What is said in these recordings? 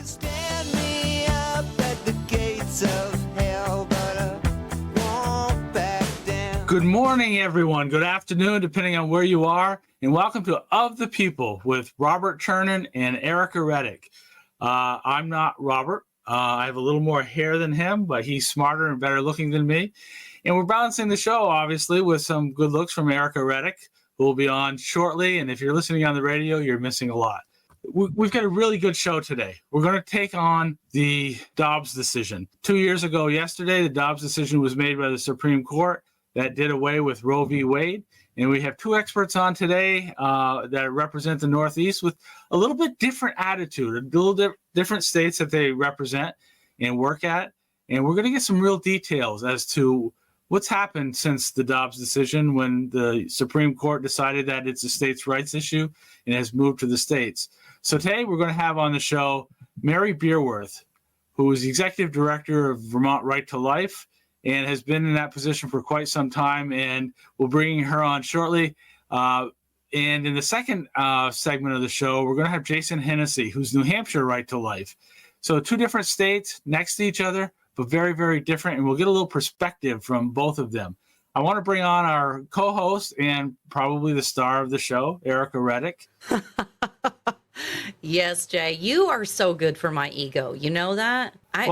Stand me up at the gates of hell, but I won't back down. Good morning, everyone. Good afternoon, depending on where you are. And welcome to Of the People with Robert Chernin and Ericka Redic. I'm not Robert. I have a little more hair than him, but he's smarter and better looking than me. And we're balancing the show, obviously, with some good looks from Ericka Redic, who will be on shortly. And if you're listening on the radio, you're missing a lot. We've got a really good show today. We're going to take on the Dobbs decision. 2 years ago yesterday, the Dobbs decision was made by the Supreme Court that did away with Roe v. Wade. And we have two experts on today that represent the Northeast with a little bit different attitude, a little different states that they represent and work at. And we're going to get some real details as to what's happened since the Dobbs decision when the Supreme Court decided that it's a states' rights issue and has moved to the states. So today we're going to have on the show Mary Beerworth, who is the executive director of Vermont Right to Life and has been in that position for quite some time, and we'll bring her on shortly. And in the second segment of the show, we're going to have Jason Hennessey, who's New Hampshire Right to Life. So two different states next to each other, but very, very different, and we'll get a little perspective from both of them. I want to bring on our co-host and probably the star of the show, Ericka Redic. Yes, Jay, you are so good for my ego. You know that? I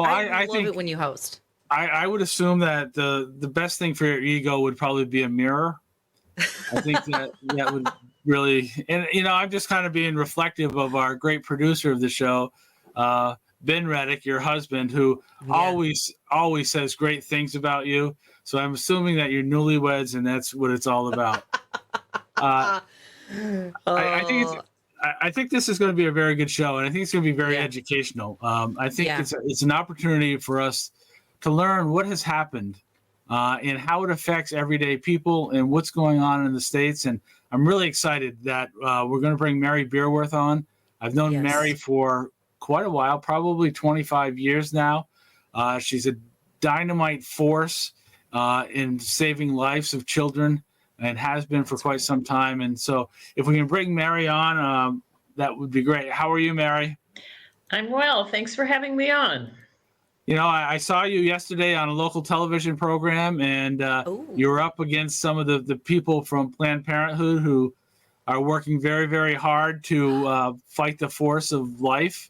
love it when you host. I would assume that the best thing for your ego would probably be a mirror. I think that would really, and I'm just kind of being reflective of our great producer of the show, Ben Redic, your husband, who always says great things about you. So I'm assuming that you're newlyweds, and that's what it's all about. I think this is going to be a very good show, and I think it's going to be very educational. I think it's an opportunity for us to learn what has happened and how it affects everyday people and what's going on in the states. And I'm really excited that we're going to bring Mary Beerworth on. I've known Mary for quite a while, probably 25 years now. She's a dynamite force in saving lives of children and has been for quite some time. And so if we can bring Mary on, that would be great. How are you, Mary? I'm well. Thanks for having me on. I saw you yesterday on a local television program, and you were up against some of the people from Planned Parenthood who are working very, very hard to fight the force of life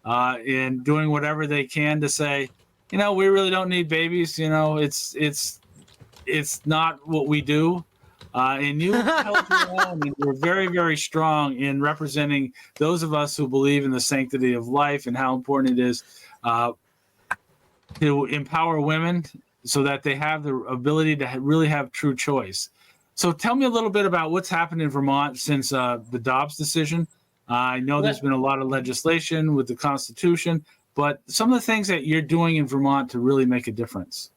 and doing whatever they can to say, we really don't need babies. It's not what we do. And you held your own, and you're very, very strong in representing those of us who believe in the sanctity of life and how important it is to empower women so that they have the ability to really have true choice. So tell me a little bit about what's happened in Vermont since the Dobbs decision. I know there's been a lot of legislation with the Constitution, but some of the things that you're doing in Vermont to really make a difference.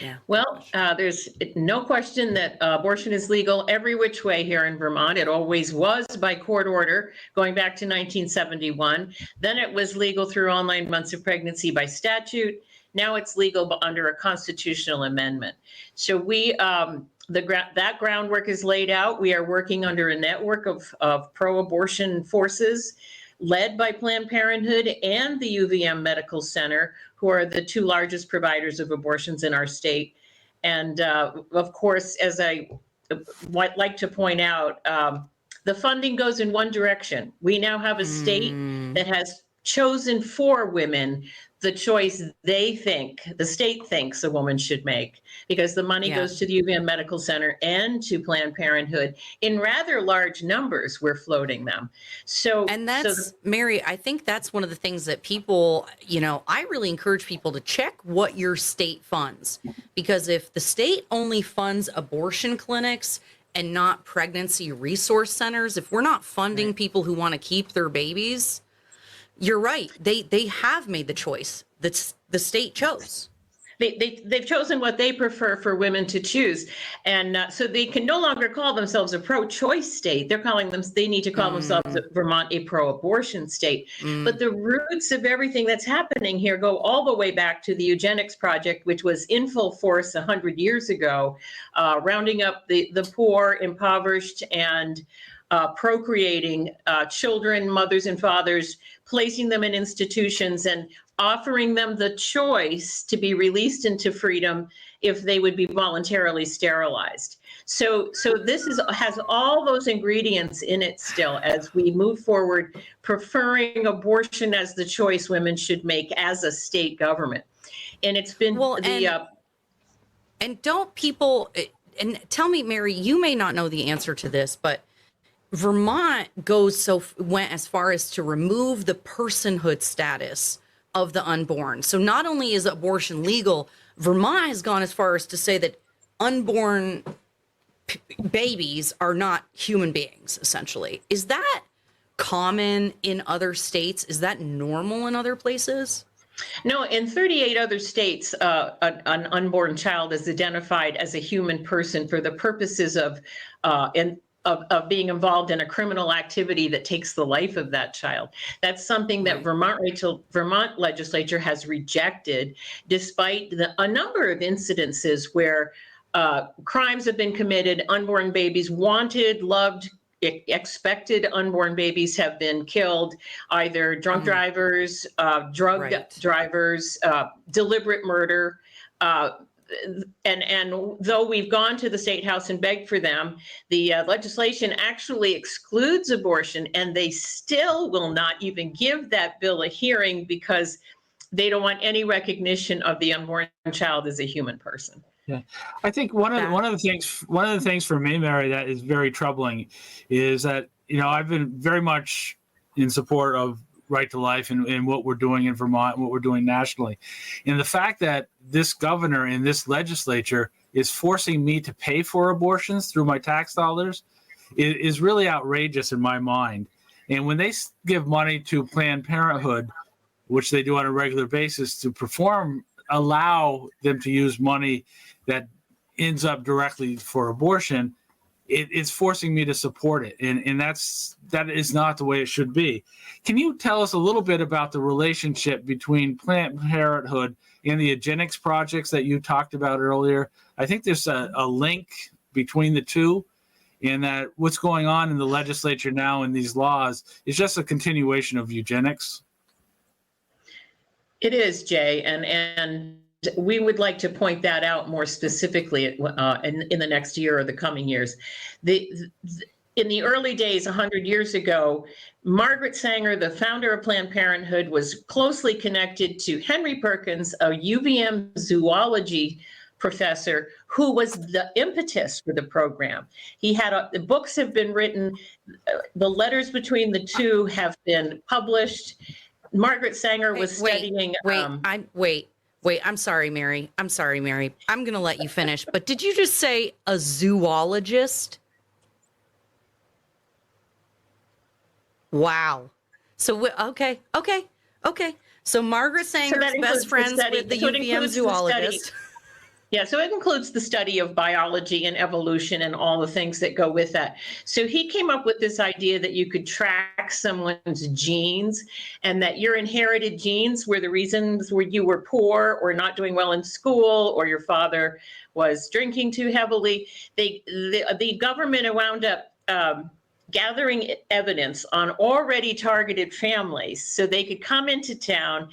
Yeah. Well, there's no question that abortion is legal every which way here in Vermont. It always was by court order going back to 1971. Then it was legal through all 9 months of pregnancy by statute. Now it's legal under a constitutional amendment. So that groundwork is laid out. We are working under a network of pro-abortion forces led by Planned Parenthood and the UVM Medical Center, who are the two largest providers of abortions in our state. And of course, as I like to point out, the funding goes in one direction. We now have a state that has chosen for women the choice the state thinks a woman should make, because the money goes to the UVM Medical Center and to Planned Parenthood in rather large numbers. We're floating them. Mary, I think that's one of the things that people, I really encourage people to check what your state funds, because if the state only funds abortion clinics and not pregnancy resource centers, if we're not funding people who want to keep their babies, you're right. They have made the choice that the state chose. They've chosen what they prefer for women to choose. And so they can no longer call themselves a pro-choice state. They need to call themselves Vermont a pro-abortion state. But the roots of everything that's happening here go all the way back to the eugenics project, which was in full force 100 years ago, rounding up the poor, impoverished, and procreating children, mothers and fathers, placing them in institutions and offering them the choice to be released into freedom if they would be voluntarily sterilized. So this has all those ingredients in it still as we move forward, preferring abortion as the choice women should make as a state government. And it's been and don't people, and tell me, Mary, you may not know the answer to this, but Vermont went as far as to remove the personhood status of the unborn. So not only is abortion legal, Vermont has gone as far as to say that unborn babies are not human beings, essentially. Is that common in other states? Is that normal in other places? No, in 38 other states, an unborn child is identified as a human person for the purposes of being involved in a criminal activity that takes the life of that child. That's something that Vermont legislature has rejected, despite a number of incidences where crimes have been committed, unborn babies, wanted, loved, expected unborn babies have been killed, either drunk drivers, drug drivers, deliberate murder. And though we've gone to the State House and begged for them, the legislation actually excludes abortion, and they still will not even give that bill a hearing because they don't want any recognition of the unborn child as a human person. Yeah, I think one of the things for me, Mary, that is very troubling is that, you know, I've been very much in support of Right to Life and what we're doing in Vermont, what we're doing nationally. And the fact that this governor and this legislature is forcing me to pay for abortions through my tax dollars is really outrageous in my mind. And when they give money to Planned Parenthood, which they do on a regular basis, to allow them to use money that ends up directly for abortion, it's forcing me to support it. And that is not the way it should be. Can you tell us a little bit about the relationship between Planned Parenthood and the eugenics projects that you talked about earlier? I think there's a link between the two, and that what's going on in the legislature now in these laws is just a continuation of eugenics. It is, Jay, and we would like to point that out more specifically in the next year or the coming years. In the early days, 100 years ago, Margaret Sanger, the founder of Planned Parenthood, was closely connected to Henry Perkins, a UVM zoology professor who was the impetus for the program. He had the books have been written, the letters between the two have been published. Margaret Sanger was studying. Wait, I'm sorry, Mary. I'm going to let you finish. But did you just say a zoologist? Wow. So, okay. So Margaret Sanger's best friends with the UVM zoologist. Yeah, so it includes the study of biology and evolution and all the things that go with that. So he came up with this idea that you could track someone's genes, and that your inherited genes were the reasons where you were poor or not doing well in school, or your father was drinking too heavily. The government wound up gathering evidence on already targeted families so they could come into town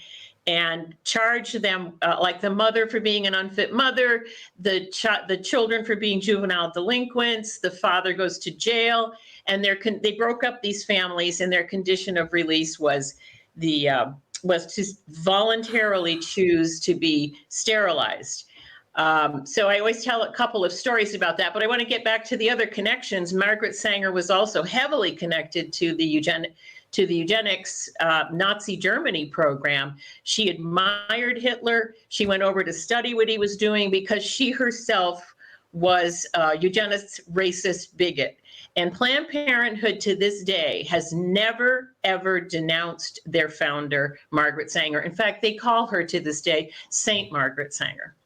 and charge them, like the mother for being an unfit mother, the children for being juvenile delinquents, the father goes to jail, and they broke up these families, and their condition of release was to voluntarily choose to be sterilized. So I always tell a couple of stories about that, but I want to get back to the other connections. Margaret Sanger was also heavily connected to the eugenics Nazi Germany program. She admired Hitler. She went over to study what he was doing because she herself was a eugenist, racist bigot. And Planned Parenthood to this day has never, ever denounced their founder, Margaret Sanger. In fact, they call her to this day Saint Margaret Sanger.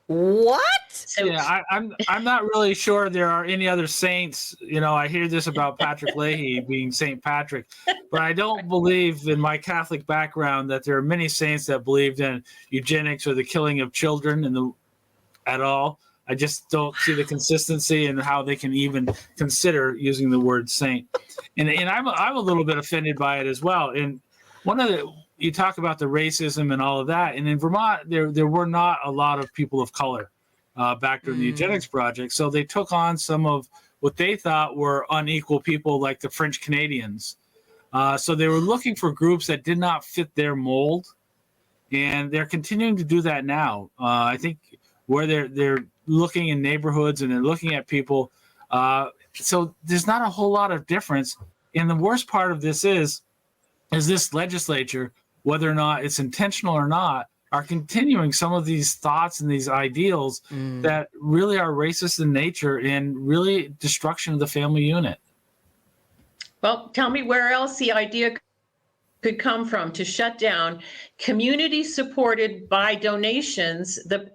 What? So, yeah, I'm not really sure there are any other saints. You know, I hear this about Patrick Leahy being St. Patrick, but I don't believe in my Catholic background that there are many saints that believed in eugenics or the killing of children at all. I just don't see the consistency in how they can even consider using the word saint. And I'm a little bit offended by it as well. And you talk about the racism and all of that, and in Vermont, there were not a lot of people of color back during the eugenics project. So they took on some of what they thought were unequal people, like the French Canadians. So they were looking for groups that did not fit their mold, and they're continuing to do that now. I think where they're looking in neighborhoods and they're looking at people. So there's not a whole lot of difference. And the worst part of this is this legislature, whether or not it's intentional or not, are continuing some of these thoughts and these ideals that really are racist in nature and really destruction of the family unit. Well, tell me where else the idea could come from to shut down community supported by donations, the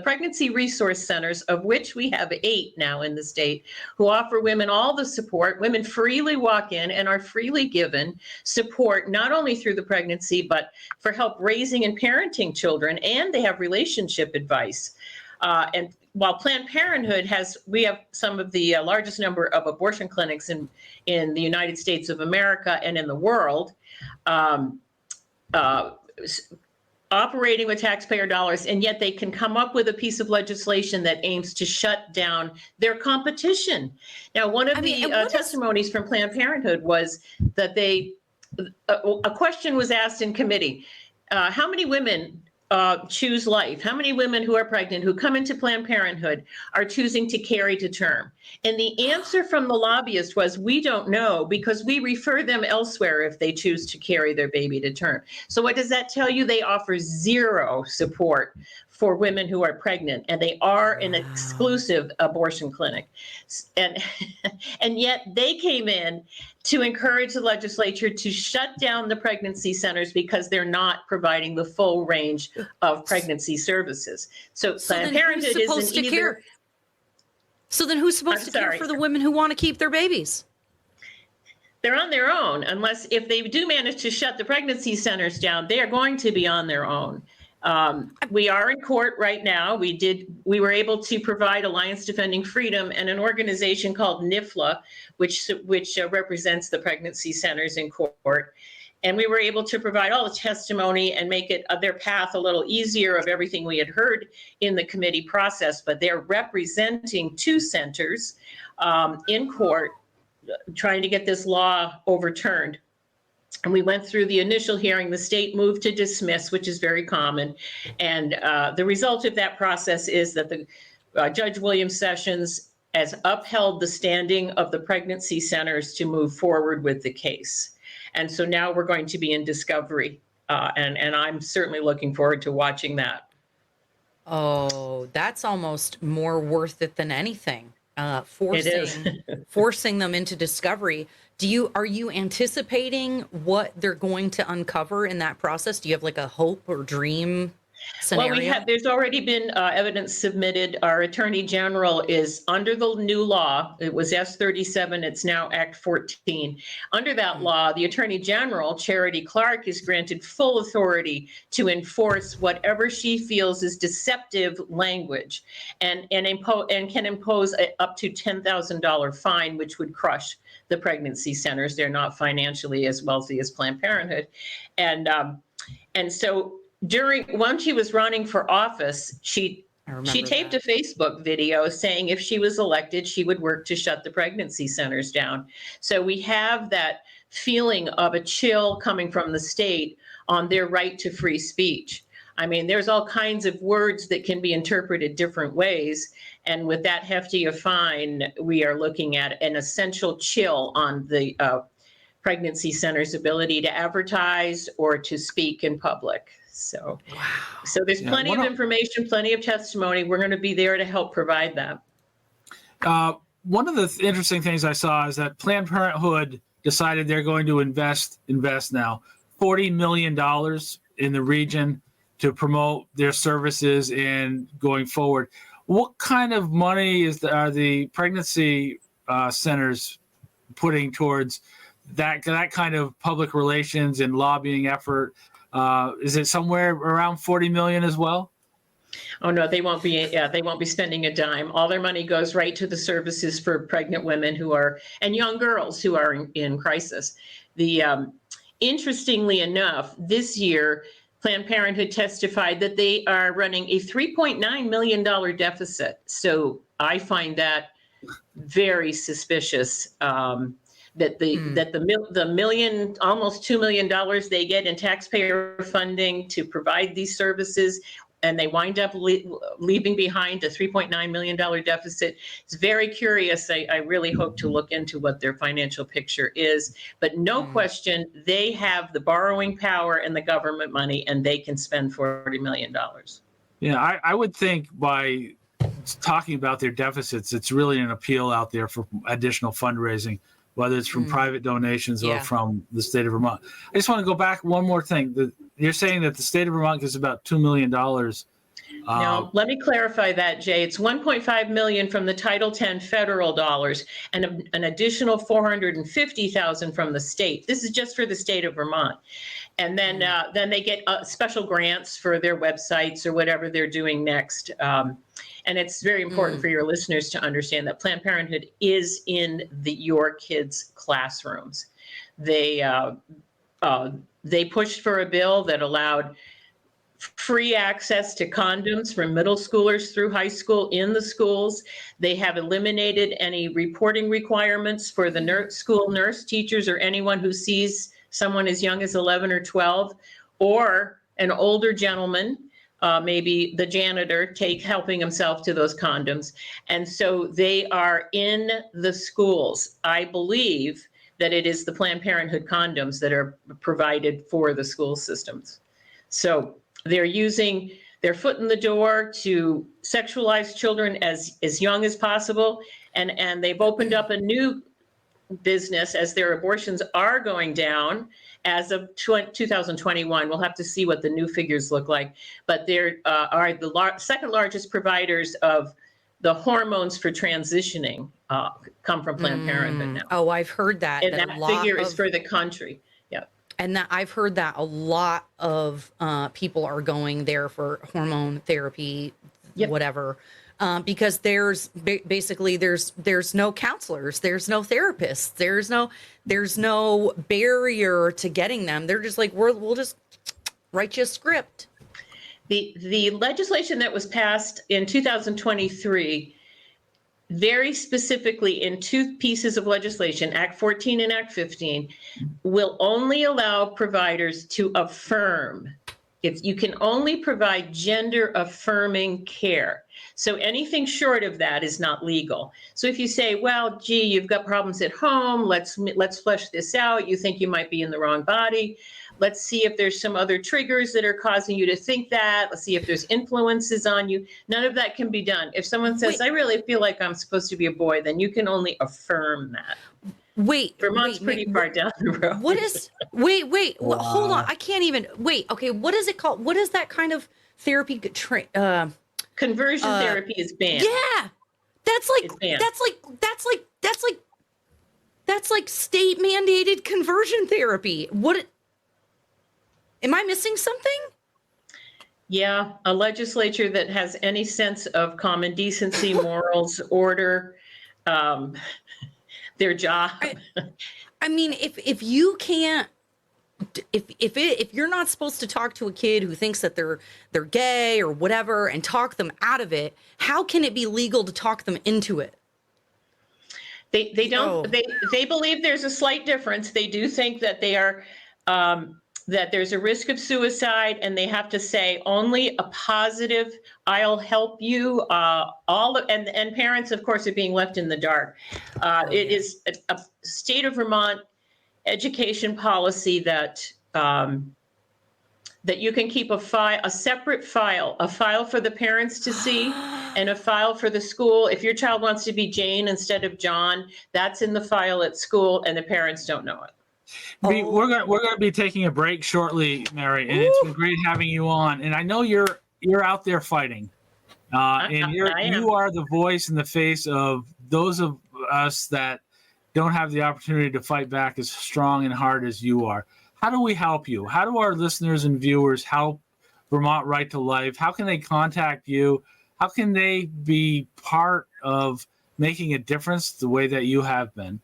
pregnancy resource centers, of which we have 8 now in the state, who offer women all the support. Women freely walk in and are freely given support, not only through the pregnancy, but for help raising and parenting children, and they have relationship advice. And while Planned Parenthood we have some of the largest number of abortion clinics in the United States of America and in the world, operating with taxpayer dollars, and yet they can come up with a piece of legislation that aims to shut down their competition. Now, one of the testimonies from Planned Parenthood was that a question was asked in committee, how many women choose life? How many women who are pregnant, who come into Planned Parenthood, are choosing to carry to term? And the answer from the lobbyist was, we don't know, because we refer them elsewhere if they choose to carry their baby to term. So what does that tell you? They offer zero support for women who are pregnant, and they are an exclusive abortion clinic. And yet they came in to encourage the legislature to shut down the pregnancy centers because they're not providing the full range of pregnancy services. So Planned Parenthood isn't either. So then who's supposed to care for the women who want to keep their babies? They're on their own, unless if they do manage to shut the pregnancy centers down, they are going to be on their own. We are in court right now. We were able to provide Alliance Defending Freedom and an organization called NIFLA, which represents the pregnancy centers in court. And we were able to provide all the testimony and make it their path a little easier of everything we had heard in the committee process. But they're representing 2 centers in court, trying to get this law overturned. And we went through the initial hearing. The state moved to dismiss, which is very common. And the result of that process is that the Judge William Sessions has upheld the standing of the pregnancy centers to move forward with the case. And so now we're going to be in discovery. And I'm certainly looking forward to watching that. Oh, that's almost more worth it than anything. Forcing them into discovery. Are you anticipating what they're going to uncover in that process? Do you have like a hope or dream scenario? Well, there's already been evidence submitted. Our Attorney General is under the new law. It was S37. It's now Act 14. Under that law, the Attorney General, Charity Clark, is granted full authority to enforce whatever she feels is deceptive language, and can impose up to $10,000 fine, which would crush the pregnancy centers. They're not financially as wealthy as Planned Parenthood, and so. When she was running for office, she taped a Facebook video saying if she was elected, she would work to shut the pregnancy centers down. So we have that feeling of a chill coming from the state on their right to free speech. I mean, there's all kinds of words that can be interpreted different ways. And with that hefty a fine, we are looking at an essential chill on the pregnancy center's ability to advertise or to speak in public. So there's plenty of information, plenty of testimony. We're going to be there to help provide that. One of the interesting things I saw is that Planned Parenthood decided they're going to invest now $40 million in the region to promote their services and going forward. What kind of money are the pregnancy centers putting towards that kind of public relations and lobbying effort? Is it somewhere around 40 million as well? Oh no, they won't be. Yeah, they won't be spending a dime. All their money goes right to the services for pregnant women and young girls who are in crisis. Interestingly enough, this year, Planned Parenthood testified that they are running a $3.9 million deficit. So I find that very suspicious. That the million, almost $2 million they get in taxpayer funding to provide these services, and they wind up leaving behind a $3.9 million deficit. It's very curious. I really hope to look into what their financial picture is. But no question, they have the borrowing power and the government money, and they can spend $40 million. Yeah, I would think by talking about their deficits, it's really an appeal out there for additional fundraising, whether it's from private donations or from the state of Vermont. I just want to go back one more thing. You're saying that the state of Vermont gives about $2 million. Now, let me clarify that, Jay. It's $1.5 million from the Title X federal dollars and an additional $450,000 from the state. This is just for the state of Vermont. And then they get special grants for their websites or whatever they're doing next. And it's very important for your listeners to understand that Planned Parenthood is in your kids' classrooms. They pushed for a bill that allowed free access to condoms from middle schoolers through high school in the schools. They have eliminated any reporting requirements for the school nurse, teachers, or anyone who sees someone as young as 11 or 12, or an older gentleman, maybe the janitor, helping himself to those condoms. And so they are in the schools. I believe that it is the Planned Parenthood condoms that are provided for the school systems. So they're using their foot in the door to sexualize children as young as possible. And they've opened up a new business as their abortions are going down as of 2021. We'll have to see what the new figures look like. But they are the second largest providers of the hormones for transitioning come from Planned Parenthood now. Oh, I've heard that. And that figure is for the country. Yeah. And that I've heard that a lot of people are going there for hormone therapy, whatever, because there's basically there's no counselors, there's no therapists, there's no barrier to getting them. They're just like, we'll just write you a script. The legislation that was passed in 2023, very specifically in two pieces of legislation, Act 14 and Act 15, will only allow providers to affirm. If you can only provide gender affirming care. So anything short of that is not legal. So if you say, well, gee, you've got problems at home, let's flesh this out. You think you might be in the wrong body. Let's see if there's some other triggers that are causing you to think that. Let's see if there's influences on you. None of that can be done. If someone says, I really feel like I'm supposed to be a boy, then you can only affirm that. Vermont's pretty far down the road. What is, well, hold on. I can't even, okay, what is it called? What is that kind of therapy? Conversion therapy is banned. Yeah. That's like state mandated conversion therapy. What? Am I missing something? Yeah, a legislature that has any sense of common decency, morals, order, their job. I mean, if you can't, if you're not supposed to talk to a kid who thinks that they're gay or whatever and talk them out of it, how can it be legal to talk them into it? They don't. They believe there's a slight difference. They do think that they are. That there's a risk of suicide, and they have to say only a positive, I'll help you, and parents, of course, are being left in the dark. It is a state of Vermont education policy that you can keep a separate file, a file for the parents to see and a file for the school. If your child wants to be Jane instead of John, that's in the file at school, and the parents don't know it. We're gonna be taking a break shortly, Mary, and it's been great having you on. And I know you're out there fighting, and you are the voice and the face of those of us that don't have the opportunity to fight back as strong and hard as you are. How do we help you? How do our listeners and viewers help Vermont Right to Life? How can they contact you? How can they be part of making a difference the way that you have been?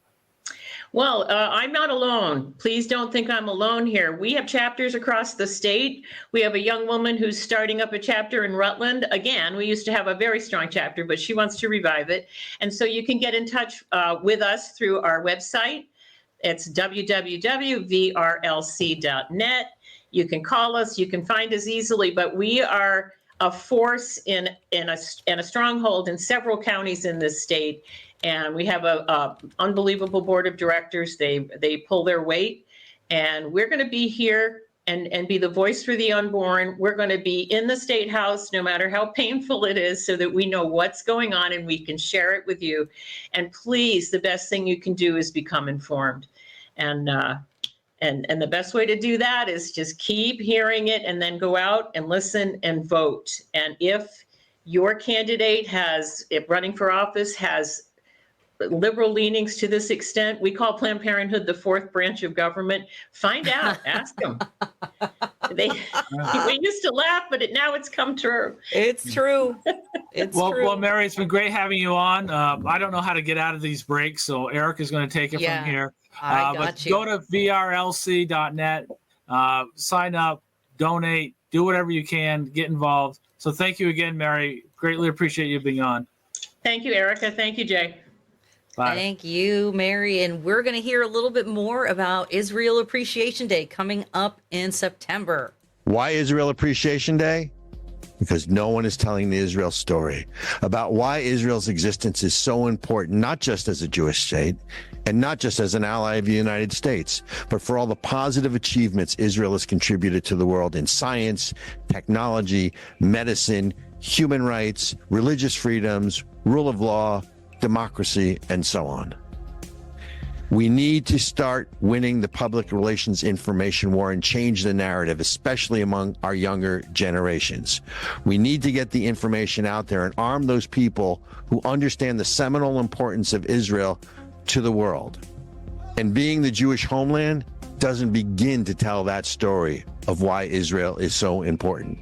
Well, I'm not alone. Please don't think I'm alone here. We have chapters across the state. We have a young woman who's starting up a chapter in Rutland. Again, we used to have a very strong chapter, but she wants to revive it. And so you can get in touch with us through our website. It's www.vrlc.net. You can call us, you can find us easily, but we are a force in a stronghold in several counties in this state. And we have a unbelievable board of directors. They pull their weight, and we're going to be here and be the voice for the unborn. We're going to be in the State House, no matter how painful it is, so that we know what's going on and we can share it with you. And please, the best thing you can do is become informed. And the best way to do that is just keep hearing it and then go out and listen and vote. And if your candidate if running for office has liberal leanings to this extent, we call Planned Parenthood the fourth branch of government. Find out, ask them. We used to laugh, but now it's come true. It's true. It's true. Well, Mary, it's been great having you on. I don't know how to get out of these breaks, so Eric is going to take it from here. But go to vrlc.net, sign up, donate, do whatever you can, get involved. So thank you again, Mary. Greatly appreciate you being on. Thank you, Ericka. Thank you, Jay. Bye. Thank you, Mary. And we're going to hear a little bit more about Israel Appreciation Day coming up in September. Why Israel Appreciation Day? Because no one is telling the Israel story about why Israel's existence is so important, not just as a Jewish state and not just as an ally of the United States, but for all the positive achievements Israel has contributed to the world in science, technology, medicine, human rights, religious freedoms, rule of law, democracy, and so on. We need to start winning the public relations information war and change the narrative, especially among our younger generations. We need to get the information out there and arm those people who understand the seminal importance of Israel to the world. And being the Jewish homeland doesn't begin to tell that story of why Israel is so important.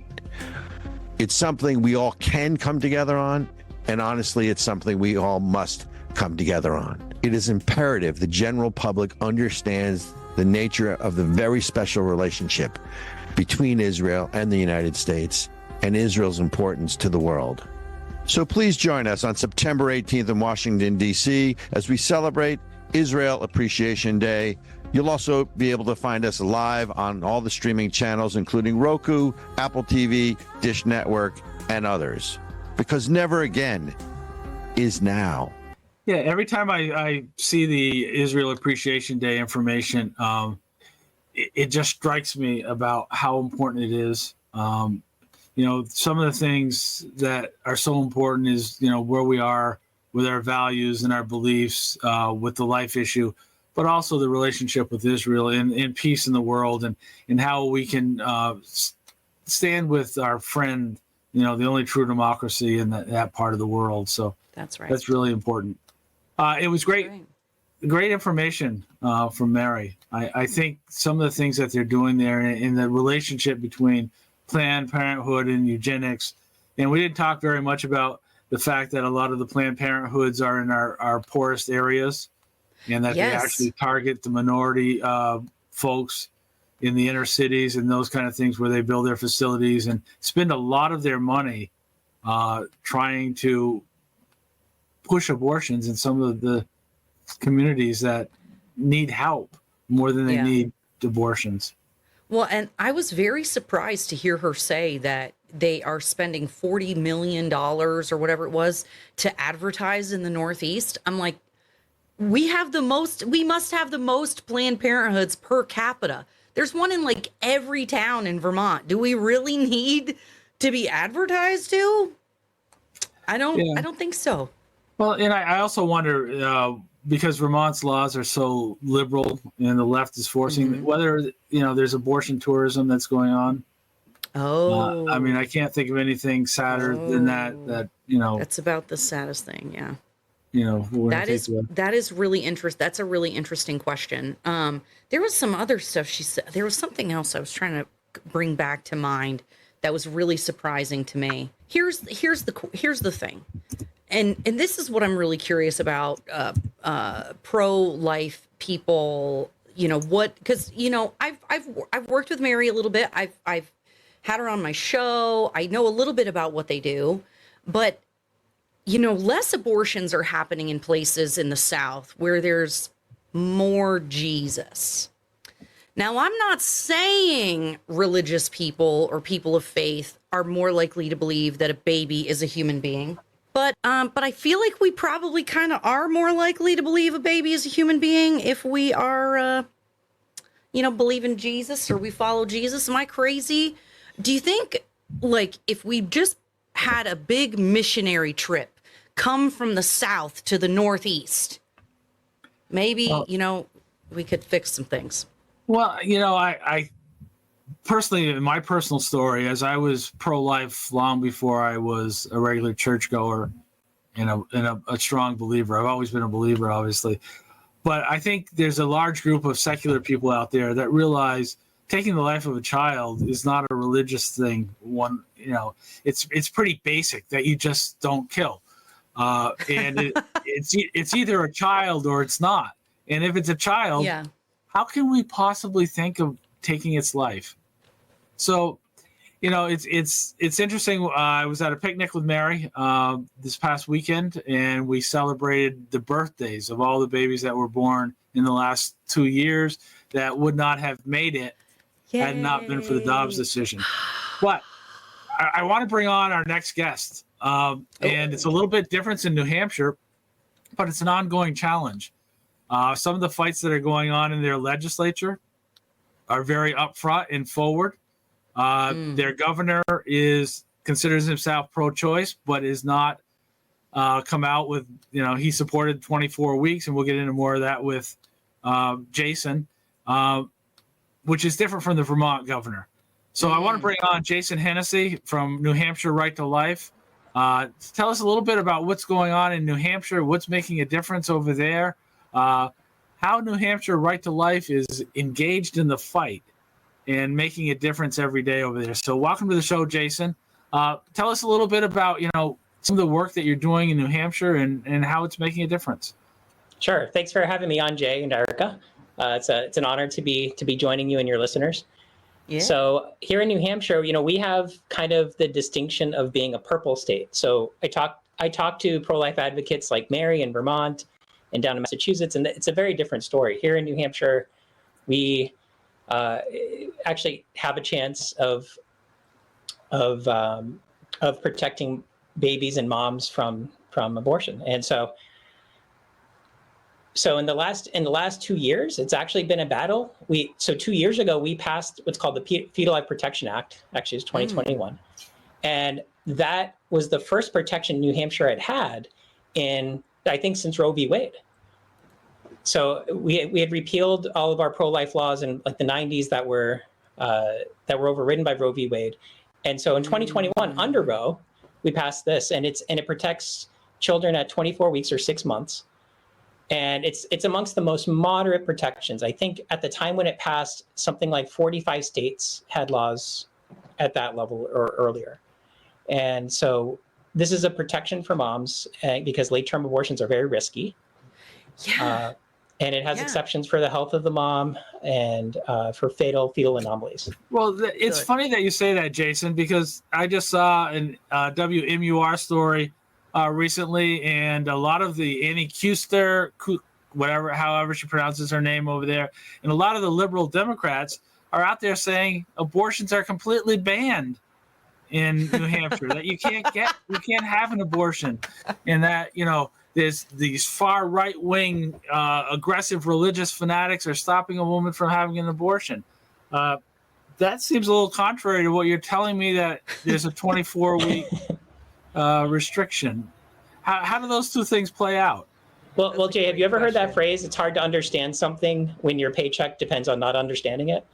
It's something we all can come together on, and honestly, it's something we all must come together on. It is imperative the general public understands the nature of the very special relationship between Israel and the United States and Israel's importance to the world. So please join us on September 18th in Washington, D.C. as we celebrate Israel Appreciation Day. You'll also be able to find us live on all the streaming channels, including Roku, Apple TV, Dish Network, and others. Because never again is now. Yeah, every time I see the Israel Appreciation Day information, it just strikes me about how important it is. Some of the things that are so important is, where we are with our values and our beliefs, with the life issue, but also the relationship with Israel and peace in the world, and how we can stand with our friend, the only true democracy in that part of the world. So that's right. That's really important. It was great information from Mary. I think some of the things that they're doing there in the relationship between Planned Parenthood and eugenics, and we didn't talk very much about the fact that a lot of the Planned Parenthoods are in our poorest areas, and that they actually target the minority folks in the inner cities and those kind of things where they build their facilities and spend a lot of their money trying to push abortions in some of the communities that need help more than they need abortions. Well, and I was very surprised to hear her say that they are spending $40 million or whatever it was to advertise in the Northeast. I'm like, we must have the most Planned Parenthoods per capita. There's one in like every town in Vermont. Do we really need to be advertised to? I don't think so. Well, and I also wonder, because Vermont's laws are so liberal and the left is forcing whether, there's abortion tourism that's going on. Oh. I can't think of anything sadder than that, That's about the saddest thing. Yeah. That is really interesting. That's a really interesting question. There was some other stuff she said. There was something else I was trying to bring back to mind that was really surprising to me. Here's the thing. And this is what I'm really curious about, pro-life people, because I've worked with Mary a little bit. I've had her on my show. I know a little bit about what they do, but less abortions are happening in places in the South where there's more Jesus. Now, I'm not saying religious people or people of faith are more likely to believe that a baby is a human being. But I feel like we probably kind of are more likely to believe a baby is a human being if we are, believe in Jesus or we follow Jesus. Am I crazy? Do you think, like, if we just had a big missionary trip come from the South to the Northeast, maybe, we could fix some things? Well, I personally, in my personal story, as I was pro-life long before I was a regular churchgoer and a strong believer. I've always been a believer, obviously. But I think there's a large group of secular people out there that realize taking the life of a child is not a religious thing. It's pretty basic that you just don't kill. And it's either a child or it's not. And if it's a child, how can we possibly think of taking its life? So, it's interesting. I was at a picnic with Mary this past weekend, and we celebrated the birthdays of all the babies that were born in the last 2 years that would not have made it had not been for the Dobbs decision. But I want to bring on our next guest, and it's a little bit different in New Hampshire, but it's an ongoing challenge. Some of the fights that are going on in their legislature are very upfront and forward. Their governor considers himself pro-choice, but is not come out with, he supported 24 weeks, and we'll get into more of that with Jason, which is different from the Vermont governor. So I want to bring on Jason Hennessey from New Hampshire Right to Life. Tell us a little bit about what's going on in New Hampshire, what's making a difference over there, how New Hampshire Right to Life is engaged in the fight and making a difference every day over there. So welcome to the show, Jason. Tell us a little bit about, some of the work that you're doing in New Hampshire and how it's making a difference. Sure. Thanks for having me on, Jay and Ericka. It's an honor to be joining you and your listeners. Yeah. So here in New Hampshire, we have kind of the distinction of being a purple state. So I talk to pro-life advocates like Mary in Vermont and down in Massachusetts, and it's a very different story. Here in New Hampshire, we actually have a chance of protecting babies and moms from abortion. And so in the last 2 years, it's actually been a battle. 2 years ago, we passed what's called the Fetal Life Protection Act. Actually, it's 2021. And that was the first protection New Hampshire had in, I think, since Roe v. Wade. So we had repealed all of our pro-life laws in like the 90s that were overridden by Roe v. Wade. And so in 2021, under Roe, we passed this, and it protects children at 24 weeks or 6 months. And it's amongst the most moderate protections. I think at the time when it passed, something like 45 states had laws at that level or earlier. And so this is a protection for moms because late-term abortions are very risky. Yeah. And it has exceptions for the health of the mom and for fetal anomalies. Well, it's funny that you say that, Jason, because I just saw an WMUR story recently, and a lot of the Annie Kuster, however she pronounces her name over there, and a lot of the liberal Democrats are out there saying abortions are completely banned in New Hampshire, that you can't have an abortion, and that, there's these far right-wing aggressive religious fanatics are stopping a woman from having an abortion. That seems a little contrary to what you're telling me, that there's a 24-week restriction. How do those two things play out? Well, Jay, have you ever heard that phrase? It's hard to understand something when your paycheck depends on not understanding it.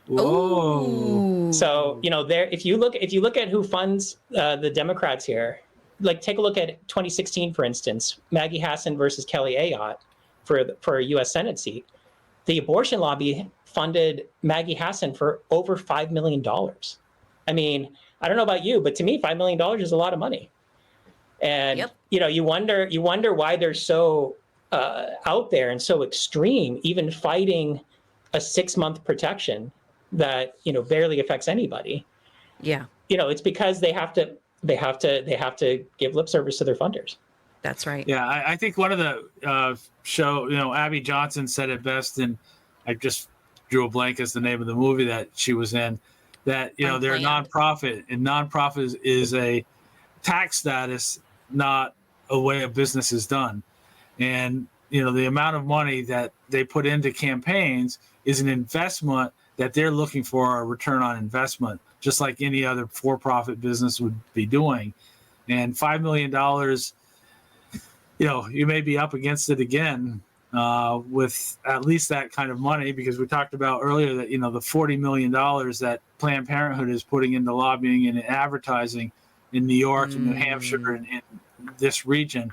Whoa. So if you look at who funds the Democrats here, like take a look at 2016, for instance, Maggie Hassan versus Kelly Ayotte for a U.S. Senate seat. The abortion lobby funded Maggie Hassan for over $5 million. I mean, I don't know about you, but to me, $5 million is a lot of money. And, Yep. you wonder why they're so out there and so extreme, even fighting a 6-month protection that, barely affects anybody. Yeah. It's because they have to give lip service to their funders. That's right. Yeah, I think one of the show, Abby Johnson said it best, and I just drew a blank as the name of the movie that she was in, that, they're a nonprofit, and nonprofit is a tax status, not a way a business is done. And, the amount of money that they put into campaigns is an investment that they're looking for a return on investment, just like any other for-profit business would be doing. And $5 million, you may be up against it again with at least that kind of money, because we talked about earlier that, the $40 million that Planned Parenthood is putting into lobbying and advertising in New York and New Hampshire and in this region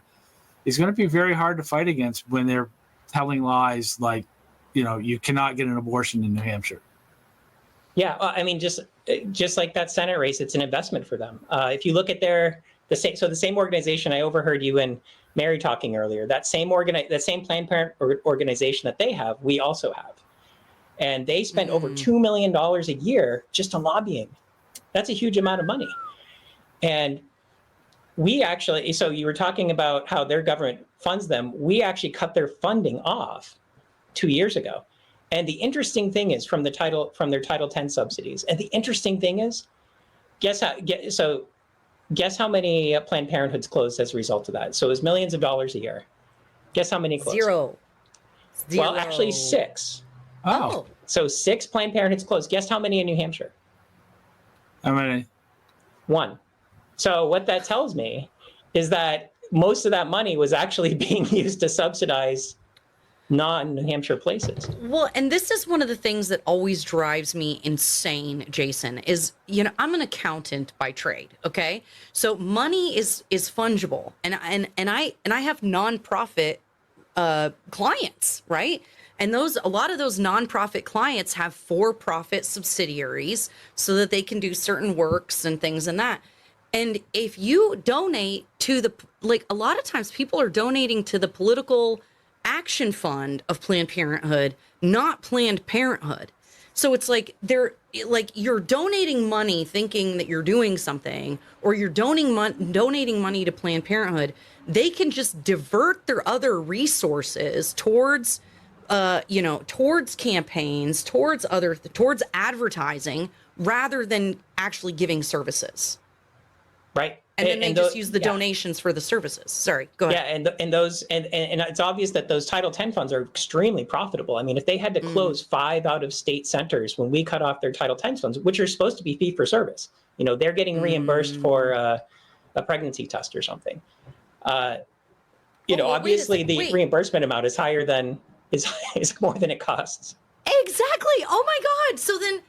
is going to be very hard to fight against when they're telling lies like, you cannot get an abortion in New Hampshire. Yeah, I mean, just like that Senate race, it's an investment for them. If you look at the same organization, I overheard you and Mary talking earlier, that same Planned Parenthood organization that they have, we also have. And they spend over $2 million a year just on lobbying. That's a huge amount of money. And we actually, so you were talking about how their government funds them. We actually cut their funding off 2 years ago. And the interesting thing is from their Title 10 subsidies. And the interesting thing is, guess how many Planned Parenthoods closed as a result of that? So it was millions of dollars a year. Guess how many closed? Zero. Well, actually 6. Oh. So 6 Planned Parenthoods closed. Guess how many in New Hampshire? How many? 1. So what that tells me is that most of that money was actually being used to subsidize non-New Hampshire places. Well, and this is one of the things that always drives me insane, Jason, is, I'm an accountant by trade. Okay. So money is fungible. And I have nonprofit clients, right? And a lot of those nonprofit clients have for-profit subsidiaries so that they can do certain works and things and that. And if you donate to a lot of times people are donating to the political action fund of Planned Parenthood, not Planned Parenthood. So it's like you're donating money thinking that you're doing something, or you're donating money to Planned Parenthood. They can just divert their other resources towards campaigns, towards advertising, rather than actually giving services. Right. And then they just use the donations for the services. Sorry, go ahead. Yeah, and it's obvious that those Title 10 funds are extremely profitable. I mean, if they had to close 5 out-of-state centers when we cut off their Title 10 funds, which are supposed to be fee for service, they're getting reimbursed for a pregnancy test or something. Obviously the reimbursement amount is higher than is more than it costs. Exactly. Oh my God. So then.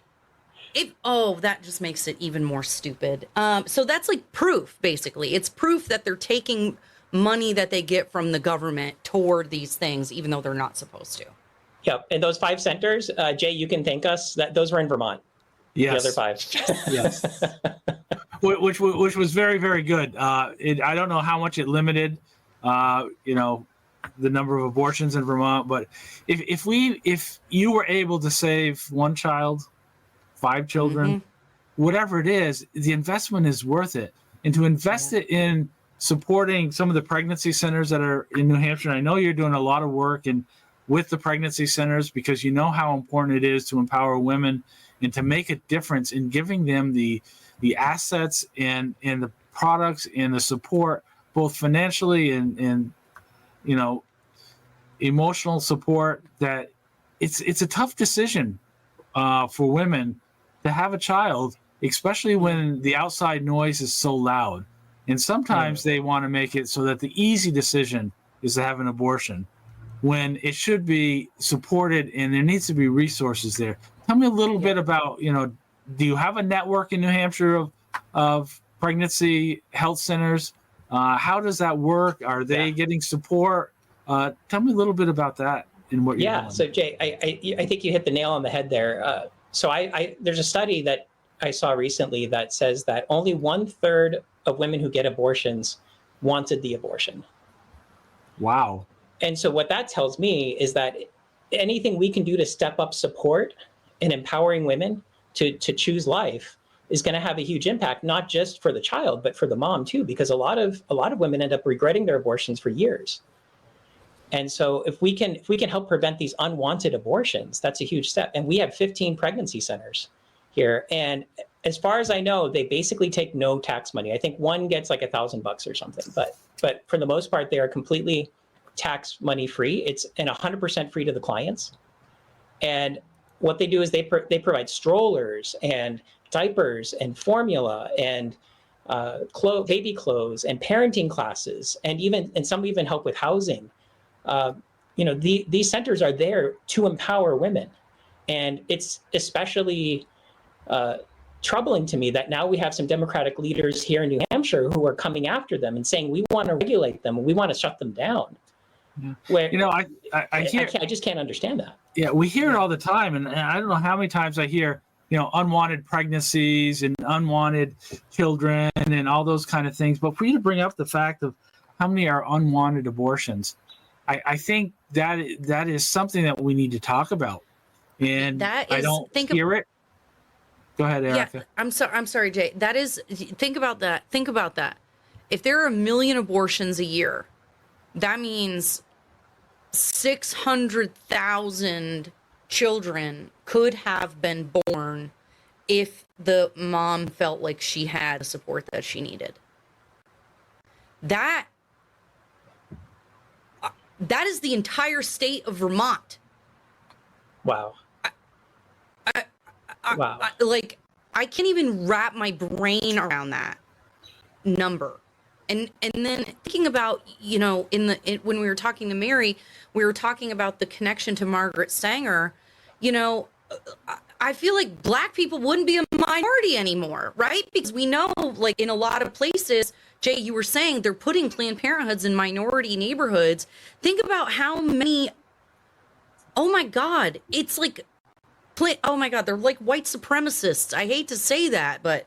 That just makes it even more stupid. So that's like proof, basically. It's proof that they're taking money that they get from the government toward these things, even though they're not supposed to. Yep. And those 5 centers, Jay, you can thank us that those were in Vermont. Yes. The other 5. Yes. which was very, very good. I don't know how much it limited, the number of abortions in Vermont, but if you were able to save 1 child, 5 children, whatever it is, the investment is worth it. And to invest it in supporting some of the pregnancy centers that are in New Hampshire, I know you're doing a lot of work with the pregnancy centers, because you know how important it is to empower women and to make a difference in giving them the assets and the products and the support, both financially and emotional support, that it's a tough decision for women to have a child, especially when the outside noise is so loud. And sometimes they want to make it so that the easy decision is to have an abortion, when it should be supported and there needs to be resources there. Tell me a little bit about, do you have a network in New Hampshire of pregnancy health centers? How does that work? Are they getting support? Tell me a little bit about that and what you're doing. So Jay, I think you hit the nail on the head there. So there's a study that I saw recently that says that only 1/3 of women who get abortions wanted the abortion. Wow. And so what that tells me is that anything we can do to step up support and empowering women to choose life is going to have a huge impact, not just for the child, but for the mom too, because a lot of women end up regretting their abortions for years. And so if we can help prevent these unwanted abortions, that's a huge step. And we have 15 pregnancy centers here. And as far as I know, they basically take no tax money. I think one gets like $1,000 or something, but for the most part, they are completely tax money free. It's 100% free to the clients. And what they do is they provide strollers and diapers and formula and baby clothes and parenting classes, and some even help with housing. These centers are there to empower women. And it's especially troubling to me that now we have some Democratic leaders here in New Hampshire who are coming after them and saying, we want to regulate them, we want to shut them down. Yeah. Where, I just can't understand that. Yeah, we hear it all the time. And I don't know how many times I hear, unwanted pregnancies and unwanted children and all those kind of things. But for you to bring up the fact of how many are unwanted abortions, I think that is something that we need to talk about. And I don't hear it. Go ahead, Ericka. Yeah, I'm sorry, Jay. Think about that. Think about that. If there are 1 million abortions a year, that means 600,000 children could have been born if the mom felt like she had the support that she needed. That is the entire state of Vermont. Wow. Wow. I can't even wrap my brain around that number. And then thinking about, when we were talking to Mary, we were talking about the connection to Margaret Sanger. I feel like Black people wouldn't be a minority anymore, right? Because we know, like, in a lot of places, Jay, you were saying they're putting Planned Parenthoods in minority neighborhoods. Think about how many, oh my God, it's like, oh my God, they're like white supremacists. I hate to say that, but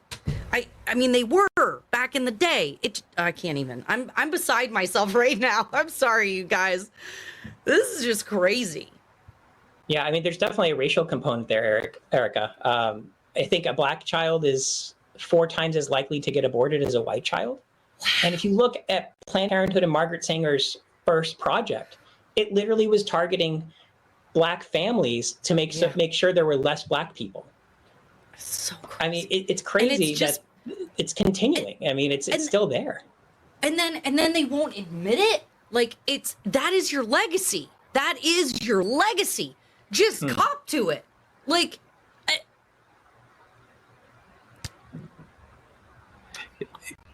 I mean, they were back in the day. I can't even. I'm beside myself right now. I'm sorry, you guys. This is just crazy. Yeah, I mean, there's definitely a racial component there, Ericka. I think a Black child is 4 times as likely to get aborted as a white child. Wow. And if you look at Planned Parenthood and Margaret Sanger's first project, it literally was targeting Black families to make sure there were less Black people. So crazy. I mean, it's crazy that it's continuing. I mean, it's still there. And then they won't admit it. Like, that is your legacy. That is your legacy. Just cop to it. Like,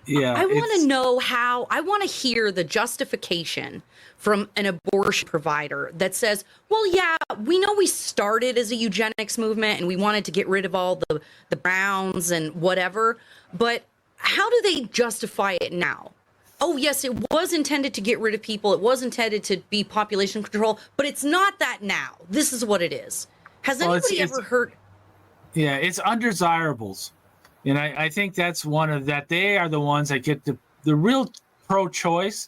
yeah. I want to know I want to hear the justification from an abortion provider that says, well, yeah, we know we started as a eugenics movement and we wanted to get rid of all the browns and whatever, but how do they justify it now? Oh, yes, it was intended to get rid of people. It was intended to be population control, but it's not that now. This is what it is. Has anybody ever heard? Yeah, it's undesirables. And I think that's one of that. They are the ones that get the real pro-choice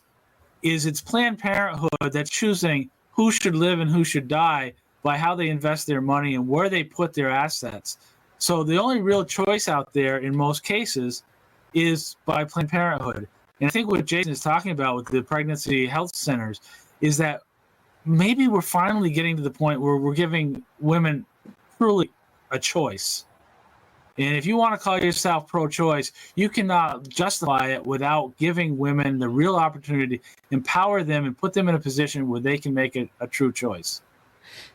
is it's Planned Parenthood that's choosing who should live and who should die by how they invest their money and where they put their assets. So the only real choice out there in most cases is by Planned Parenthood. And I think what Jason is talking about with the pregnancy health centers is that maybe we're finally getting to the point where we're giving women truly a choice. And if you want to call yourself pro-choice, you cannot justify it without giving women the real opportunity, empower them, and put them in a position where they can make a true choice.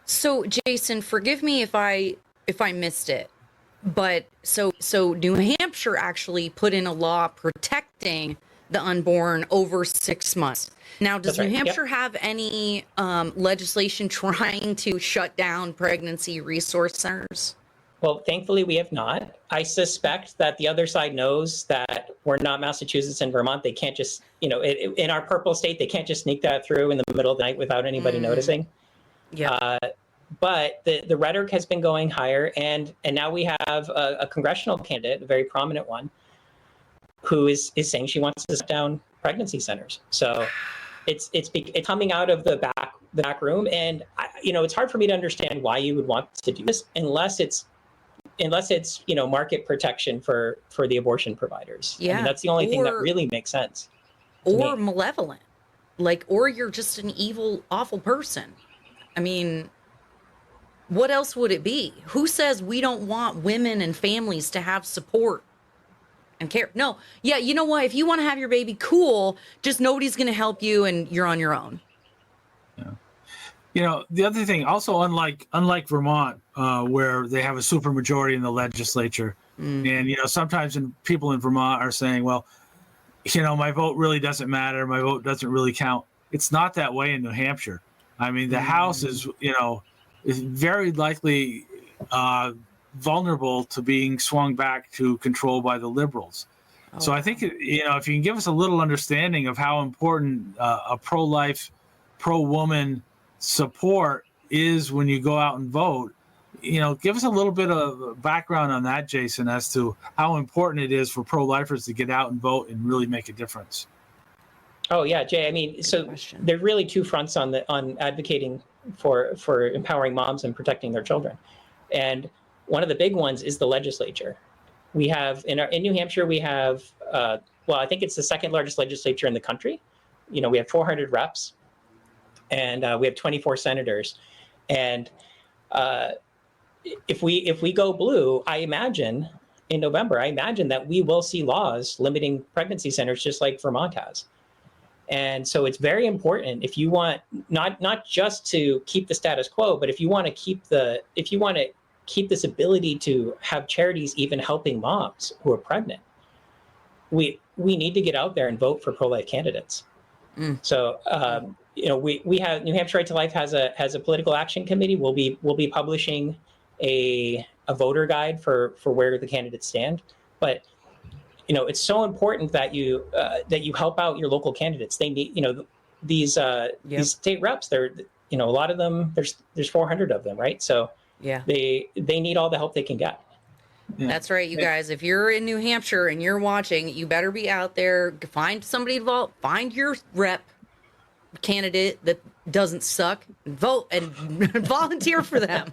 So, Jason, forgive me if I missed it, but so New Hampshire actually put in a law protecting the unborn over 6 months. Now, does New Hampshire have any legislation trying to shut down pregnancy resource centers? Well, thankfully, we have not. I suspect that the other side knows that we're not Massachusetts and Vermont. They can't just, in our purple state, they can't just sneak that through in the middle of the night without anybody noticing. Yeah. but the rhetoric has been going higher, and now we have a congressional candidate, a very prominent one, who is saying she wants to shut down pregnancy centers. So it's coming out of the back room, and it's hard for me to understand why you would want to do this unless it's market protection for the abortion providers. Yeah, I mean, that's the only thing that really makes sense. Or malevolent, or you're just an evil, awful person. I mean, what else would it be? Who says we don't want women and families to have support and care? No. Yeah, you know what? If you want to have your baby, cool. Just nobody's going to help you, and you're on your own. Yeah. The other thing, also unlike Vermont, where they have a supermajority in the legislature, and sometimes people in Vermont are saying, well, my vote really doesn't matter. My vote doesn't really count. It's not that way in New Hampshire. I mean, the House is very likely vulnerable to being swung back to control by the Liberals. So I think, if you can give us a little understanding of how important a pro-life, pro-woman support is when you go out and vote, give us a little bit of background on that, Jason, as to how important it is for pro-lifers to get out and vote and really make a difference. Oh yeah, Jay. I mean, so there are really two fronts on advocating for empowering moms and protecting their children, and one of the big ones is the legislature. We have in New Hampshire, we have I think it's the second largest legislature in the country. We have 400 reps, and we have 24 senators, and if we go blue, I imagine in November, that we will see laws limiting pregnancy centers, just like Vermont has. And so it's very important, if you want not just to keep the status quo, but if you want to keep this ability to have charities even helping moms who are pregnant, we need to get out there and vote for pro-life candidates. So we have New Hampshire Right to Life has a political action committee. We'll be publishing a voter guide for where the candidates stand, but it's so important that you help out your local candidates. They need these state reps. They're a lot of them. There's 400 of them, right? So yeah, they need all the help they can get. Yeah. That's right, you guys. If you're in New Hampshire and you're watching, you better be out there. Find somebody to vote. Find your rep candidate that doesn't suck, and vote and volunteer for them.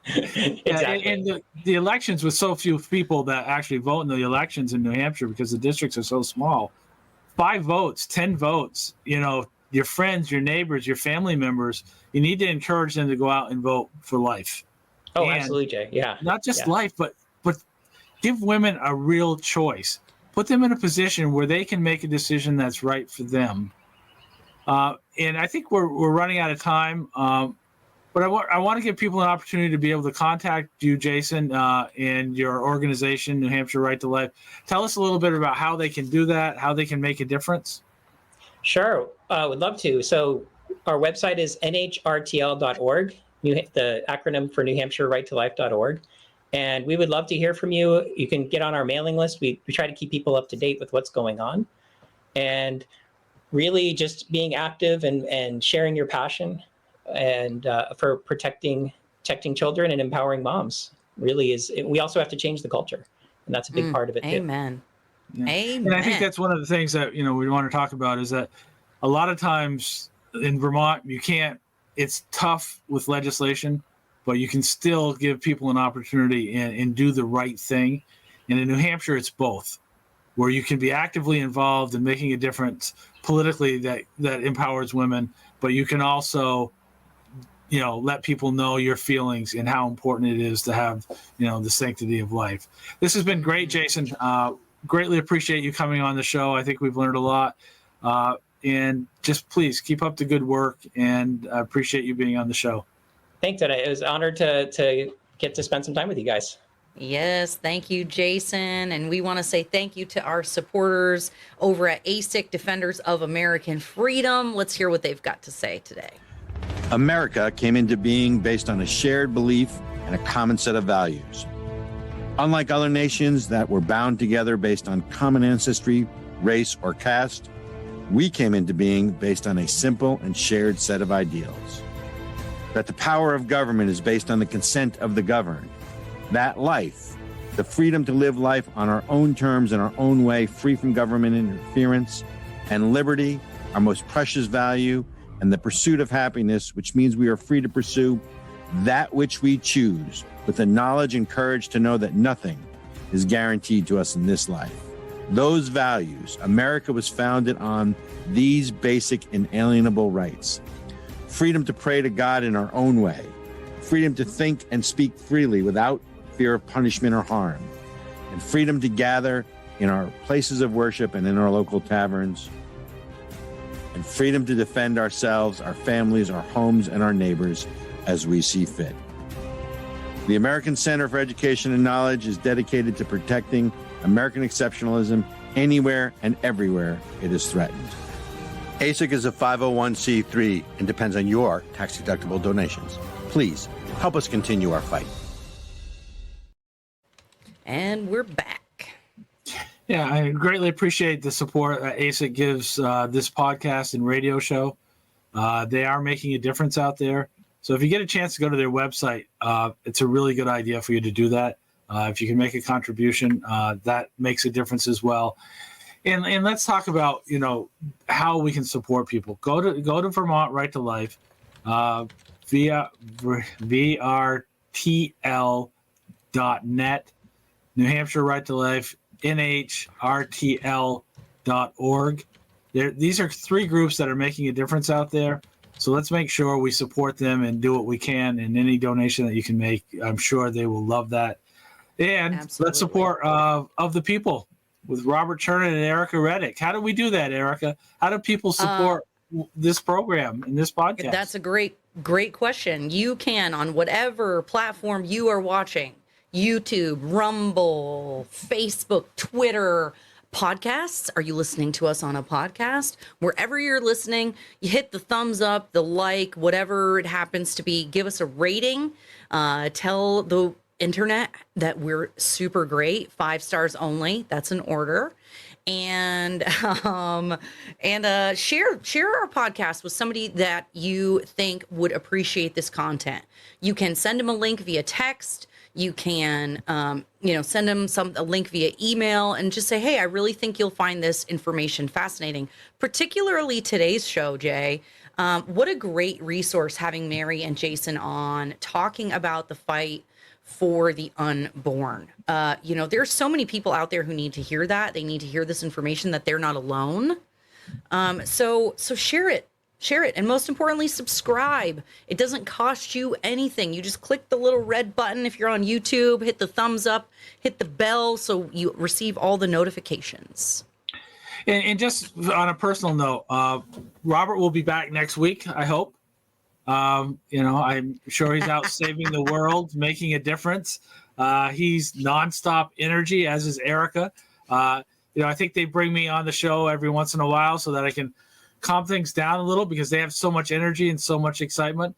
Exactly. And the elections, with so few people that actually vote in the elections in New Hampshire because the districts are so small, 5 votes, 10 votes, your friends, your neighbors, your family members, you need to encourage them to go out and vote for life. Oh, and absolutely, Jay. Yeah. Not just life, but give women a real choice. Put them in a position where they can make a decision that's right for them. And I think we're running out of time. But I want to give people an opportunity to be able to contact you, Jason, and your organization, New Hampshire Right to Life. Tell us a little bit about how they can do that, how they can make a difference. Sure, would love to. So our website is nhrtl.org, the acronym for New Hampshire Right to Life.org. And we would love to hear from you. You can get on our mailing list. We try to keep people up to date with what's going on. And really just being active and sharing your passion and for protecting children and empowering moms really is. We also have to change the culture, and that's a big part of it. Amen. Yeah. Amen. And I think that's one of the things that we want to talk about is that a lot of times in Vermont it's tough with legislation, but you can still give people an opportunity and do the right thing. And in New Hampshire, it's both, where you can be actively involved in making a difference politically that empowers women, but you can also let people know your feelings and how important it is to have the sanctity of life. This has been great, Jason. Greatly appreciate you coming on the show. I think we've learned a lot, and just please keep up the good work, and I appreciate you being on the show. Thanks, and it was honored to get to spend some time with you guys. Yes, thank you, Jason. And we want to say thank you to our supporters over at ASIC, Defenders of American Freedom. Let's hear what they've got to say today. America came into being based on a shared belief and a common set of values. Unlike other nations that were bound together based on common ancestry, race, or caste, we came into being based on a simple and shared set of ideals. that the power of government is based on the consent of the governed, that life, the freedom to live life on our own terms in our own way, free from government interference, and liberty, our most precious value, and the pursuit of happiness, which means we are free to pursue that which we choose with the knowledge and courage to know that nothing is guaranteed to us in this life. Those values, America was founded on these basic inalienable rights. Freedom to pray to God in our own way. Freedom to think and speak freely without fear of punishment or harm. And freedom to gather in our places of worship and in our local taverns. And freedom to defend ourselves, our families, our homes, and our neighbors as we see fit. The American Center for Education and Knowledge is dedicated to protecting American exceptionalism anywhere and everywhere it is threatened. ASIC is a 501c3 and depends on your tax-deductible donations. Please help us continue our fight. And we're back. Yeah, I greatly appreciate the support ASIC gives this podcast and radio show. They are making a difference out there. So if you get a chance to go to their website, it's a really good idea for you to do that. If you can make a contribution, that makes a difference as well. And let's talk about, how we can support people. Go to Vermont Right to Life, via VRTL.net, New Hampshire Right to Life, NHRTL.org. These are three groups that are making a difference out there. So let's make sure we support them and do what we can. And any donation that you can make, I'm sure they will love that. And Absolutely. Let's support of the people with Robert Chernin and Ericka Redic. How do we do that, Ericka? How do people support this program and this podcast? That's a great question. You can, on whatever platform you are watching, YouTube, Rumble, Facebook, Twitter, podcasts. Are you listening to us on a podcast? Wherever you're listening, you hit the thumbs up, the like, whatever it happens to be. Give us a rating. Tell the internet that we're super great. 5 stars only. That's an order. And share our podcast with somebody that you think would appreciate this content. You can send them a link via text. You can, send them a link via email and just say, hey, I really think you'll find this information fascinating. Particularly today's show, Jay. What a great resource having Mary and Jason on talking about the fight for the unborn. There's so many people out there who need to hear that. They need to hear this information that they're not alone. So share it. Share it. And most importantly, subscribe. It doesn't cost you anything. You just click the little red button if you're on YouTube, hit the thumbs up, hit the bell so you receive all the notifications. And just on a personal note, Robert will be back next week, I hope. I'm sure he's out saving the world, making a difference. He's nonstop energy, as is Ericka. I think they bring me on the show every once in a while so that I can calm things down a little because they have so much energy and so much excitement.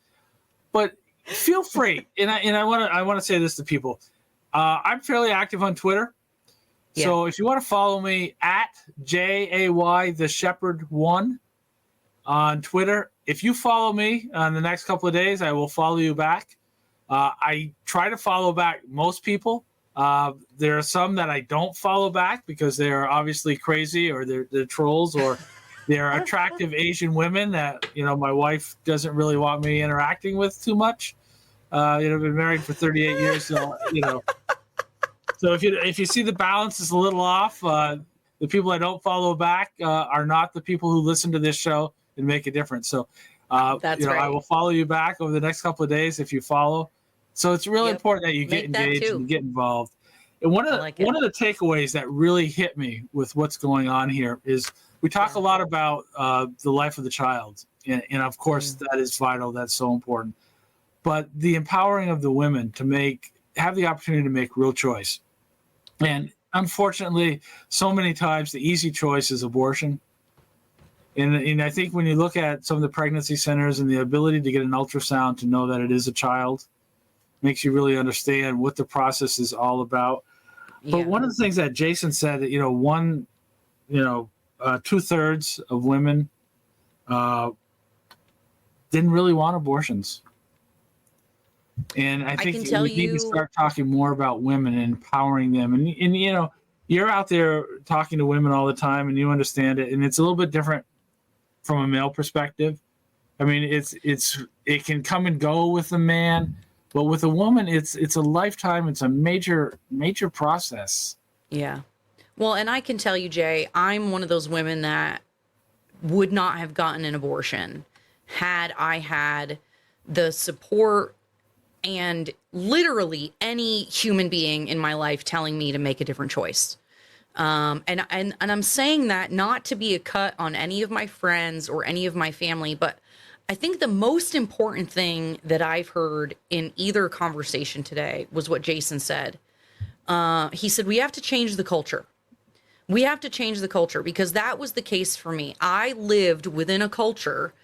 But feel free, and I want to say this to people. I'm fairly active on Twitter, so if you want to follow me at JAY the Shepherd 1 on Twitter. If you follow me in the next couple of days, I will follow you back. I try to follow back most people. There are some that I don't follow back because they're obviously crazy or they're trolls or they're attractive Asian women that, my wife doesn't really want me interacting with too much. I've been married for 38 years, so, So if you see the balance is a little off, the people I don't follow back are not the people who listen to this show and make a difference. So, That's right. I will follow you back over the next couple of days if you follow. So it's really important that you get engaged and get involved. And one of the takeaways that really hit me with what's going on here is we talk a lot about the life of the child. And of course, that is vital. That's so important. But the empowering of the women to have the opportunity to make real choice. And unfortunately, so many times the easy choice is abortion. And I think when you look at some of the pregnancy centers and the ability to get an ultrasound to know that it is a child, makes you really understand what the process is all about. Yeah. But one of the things that Jason said, 2/3 of women didn't really want abortions. And I think can tell we need to you- start talking more about women and empowering them. And you know, you're out there talking to women all the time, and you understand it. And it's a little bit different from a male perspective. I mean, it can come and go with a man, but with a woman, it's a lifetime. It's a major process. Yeah. Well, and I can tell you, Jay, I'm one of those women that would not have gotten an abortion had I had the support and literally any human being in my life telling me to make a different choice. And I'm saying that not to be a cut on any of my friends or any of my family, but I think the most important thing that I've heard in either conversation today was what Jason said. He said, we have to change the culture. We have to change the culture, because that was the case for me. I lived within a culture,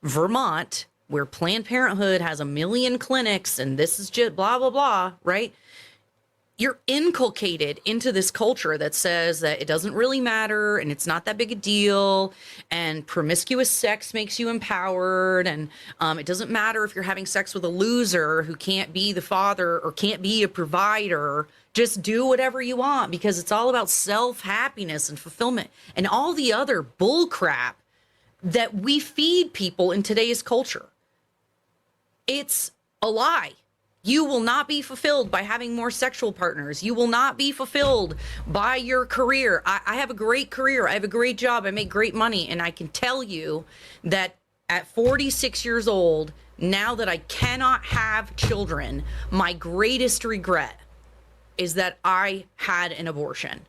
Vermont, where Planned Parenthood has 1 million clinics and this is just blah, blah, blah, right? You're inculcated into this culture that says that it doesn't really matter and it's not that big a deal, and promiscuous sex makes you empowered, and it doesn't matter if you're having sex with a loser who can't be the father or can't be a provider. Just do whatever you want, because it's all about self-happiness and fulfillment and all the other bull crap that we feed people in today's culture. It's a lie. You will not be fulfilled by having more sexual partners. You will not be fulfilled by your career. I have a great career. I have a great job. I make great money. And I can tell you that at 46 years old, now that I cannot have children, my greatest regret is that I had an abortion.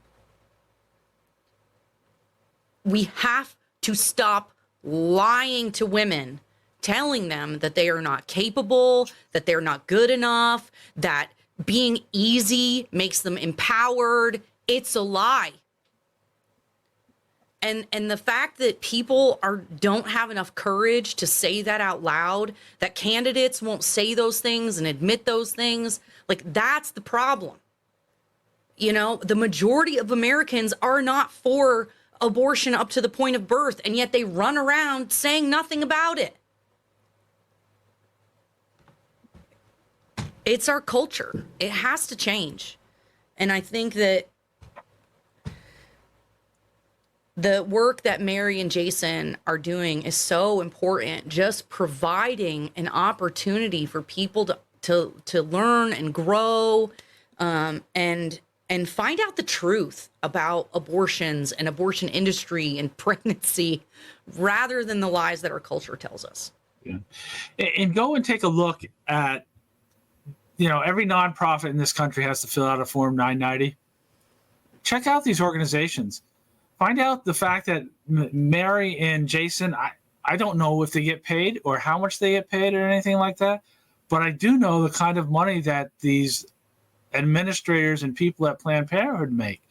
We have to stop lying to women, telling them that they are not capable, that they're not good enough, that being easy makes them empowered. It's a lie. And the fact that people don't have enough courage to say that out loud, that candidates won't say those things and admit those things, like, that's the problem. You know, the majority of Americans are not for abortion up to the point of birth, and yet they run around saying nothing about it. It's our culture. It has to change. And I think that the work that Mary and Jason are doing is so important, just providing an opportunity for people to learn and grow, and find out the truth about abortions and abortion industry and pregnancy, rather than the lies that our culture tells us. Yeah. And go and take a look at, you know, every nonprofit in this country has to fill out a Form 990. Check out these organizations. Find out the fact that Mary and Jason, I don't know if they get paid or how much they get paid or anything like that, but I do know the kind of money that these administrators and people at Planned Parenthood make.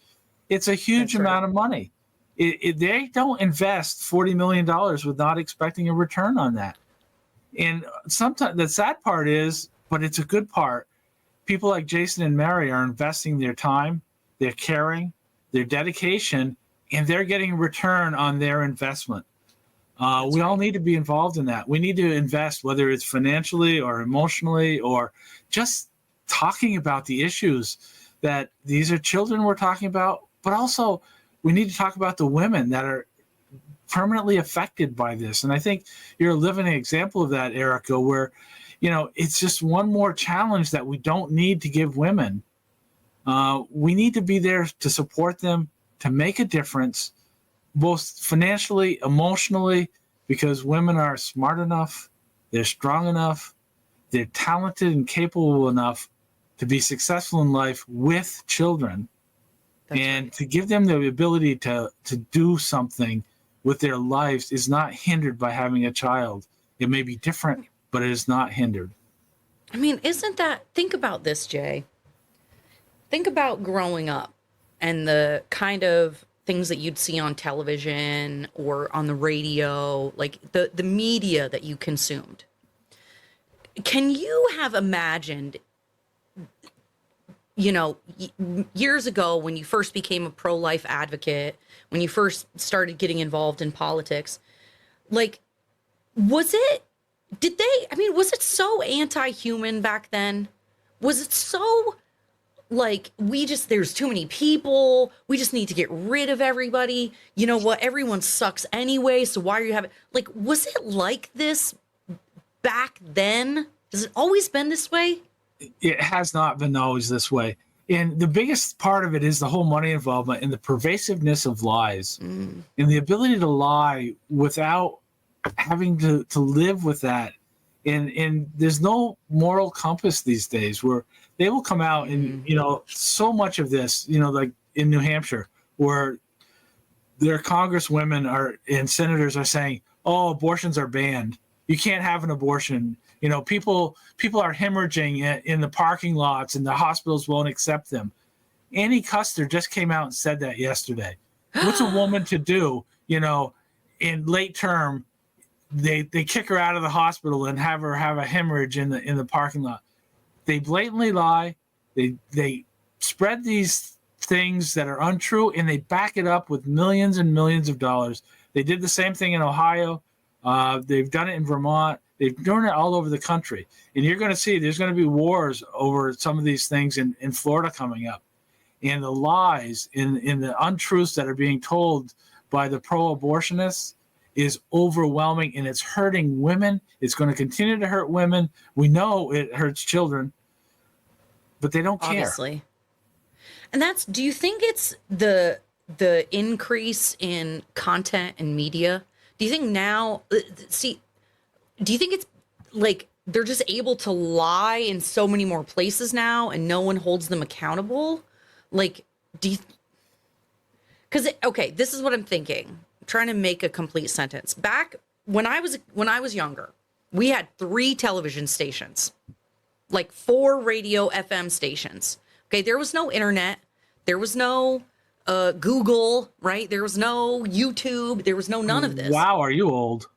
It's a huge amount of money. They don't invest $40 million with not expecting a return on that. And sometimes the sad part is, but it's a good part, people like Jason and Mary are investing their time, their caring, their dedication, and they're getting a return on their investment. We all need to be involved in that. We need to invest, whether it's financially or emotionally or just talking about the issues that these are children we're talking about, but also we need to talk about the women that are permanently affected by this. And I think you're a living example of that, Ericka, where, you know, it's just one more challenge that we don't need to give women. We need to be there to support them, to make a difference, both financially, emotionally, because women are smart enough, they're strong enough, they're talented and capable enough to be successful in life with children. That's and right. To give them the ability to do something with their lives is not hindered by having a child. It may be different, but it is not hindered. I mean, think about this, Jay. Think about growing up and the kind of things that you'd see on television or on the radio, like the media that you consumed. Can you have imagined, you know, years ago when you first became a pro-life advocate, when you first started getting involved in politics, like, was it was it so anti-human back then? Was it so like, there's too many people, we just need to get rid of everybody? You know what? Everyone sucks anyway, so why are you having, like, was it like this back then? Has it always been this way? It has not been always this way. And the biggest part of it is the whole money involvement and the pervasiveness of lies and the ability to lie without having to live with that. And there's no moral compass these days where they will come out and, so much of this, like in New Hampshire, where their congresswomen and senators are saying, oh, abortions are banned. You can't have an abortion. People are hemorrhaging in the parking lots and the hospitals won't accept them. Annie Custer just came out and said that yesterday. What's a woman to do, in late term? They kick her out of the hospital and have her have a hemorrhage in the parking lot. They blatantly lie. They spread these things that are untrue, and they back it up with millions and millions of dollars. They did the same thing in Ohio. They've done it in Vermont. They've done it all over the country. And you're going to see there's going to be wars over some of these things in Florida coming up. And the lies and the untruths that are being told by the pro-abortionists is overwhelming, and it's hurting women. It's going to continue to hurt women. We know it hurts children, but they don't care. Obviously. And do you think it's the increase in content and media? Do you think now, do you think it's like they're just able to lie in so many more places now and no one holds them accountable? Like, okay, this is what I'm thinking. I'm trying to make a complete sentence. Back when I was younger, we had 3 television stations, like 4 radio FM stations. Okay, there was no internet, there was no Google, right? There was no YouTube, there was none of this. Wow, are you old?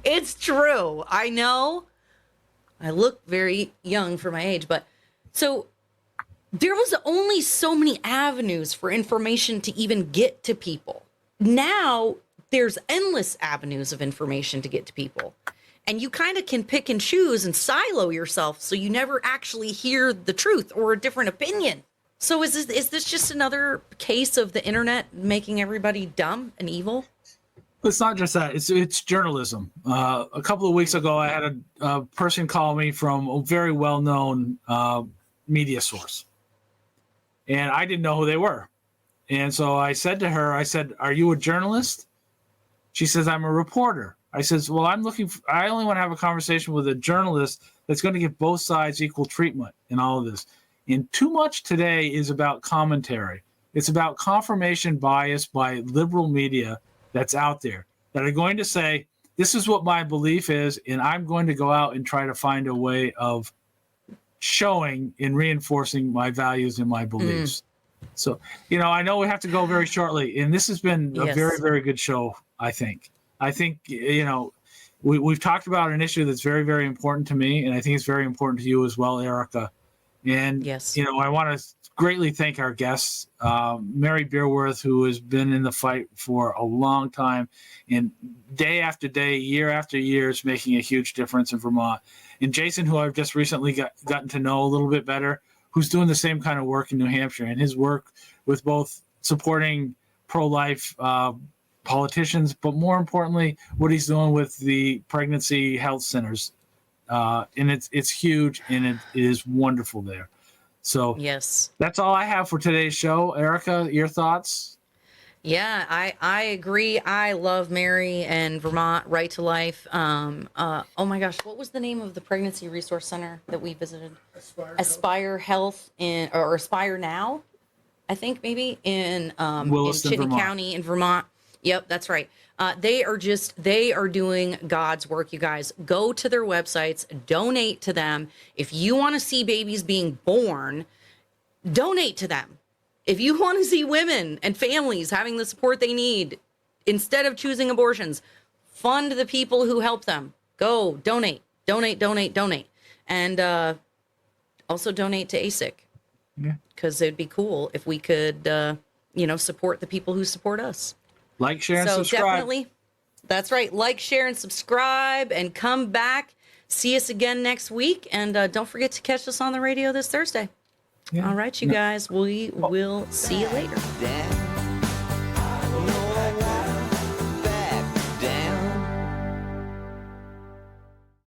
It's true. I know. I look very young for my age, but so there was only so many avenues for information to even get to people. Now there's endless avenues of information to get to people. And you kind of can pick and choose and silo yourself so you never actually hear the truth or a different opinion. So is this just another case of the internet making everybody dumb and evil? It's not just that. It's journalism. A couple of weeks ago, I had a person call me from a very well-known media source. And I didn't know who they were. And so I said to her, are you a journalist? She says, I'm a reporter. I says, well, I only want to have a conversation with a journalist that's going to give both sides equal treatment in all of this. And too much today is about commentary. It's about confirmation bias by liberal media that's out there that are going to say, this is what my belief is, and I'm going to go out and try to find a way of showing and reinforcing my values and my beliefs. So, I know we have to go very shortly, and this has been a very, very good show, I think. We've talked about an issue that's very, very important to me, and I think it's very important to you as well, Ericka. And, I want to greatly thank our guests, Mary Beerworth, who has been in the fight for a long time, and day after day, year after year, is making a huge difference in Vermont. And Jason, who I've just recently gotten to know a little bit better, who's doing the same kind of work in New Hampshire, and his work with both supporting pro-life politicians, but more importantly, what he's doing with the pregnancy health centers. And it's huge, and it is wonderful there. So that's all I have for today's show. Ericka, your thoughts? Yeah, I agree. I love Mary and Vermont Right to Life. Oh my gosh, what was the name of the pregnancy resource center that we visited? Aspire Health or Aspire Now, I think maybe in Chittenden County in Vermont. Yep, that's right. They are doing God's work, you guys. Go to their websites, donate to them. If you want to see babies being born, donate to them. If you want to see women and families having the support they need, instead of choosing abortions, fund the people who help them. Go donate. And also donate to ASIC. Yeah. Because it'd be cool if we could, support the people who support us. Like, share, and subscribe. Definitely. That's right. Like, share, and subscribe, and come back. See us again next week. And don't forget to catch us on the radio this Thursday. Yeah. All right, you guys. We will see you later.